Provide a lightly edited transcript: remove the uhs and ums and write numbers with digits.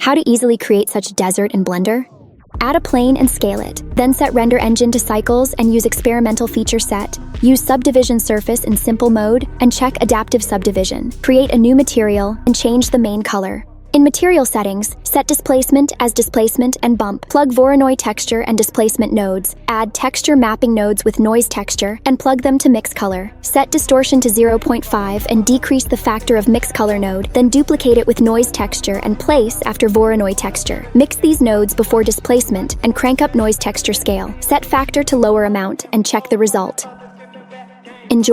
How to easily create such desert in Blender? Add a plane and scale it. Then set render engine to cycles and use experimental feature set. Use subdivision surface in simple mode and check adaptive subdivision. Create a new material and change the main color. In material settings, set displacement as displacement and bump. Plug Voronoi texture and displacement nodes. Add texture mapping nodes with noise texture and plug them to mix color. Set distortion to 0.5 and decrease the factor of mix color node, then duplicate it with noise texture and place after Voronoi texture. Mix these nodes before displacement and crank up noise texture scale. Set factor to lower amount and check the result. Enjoy.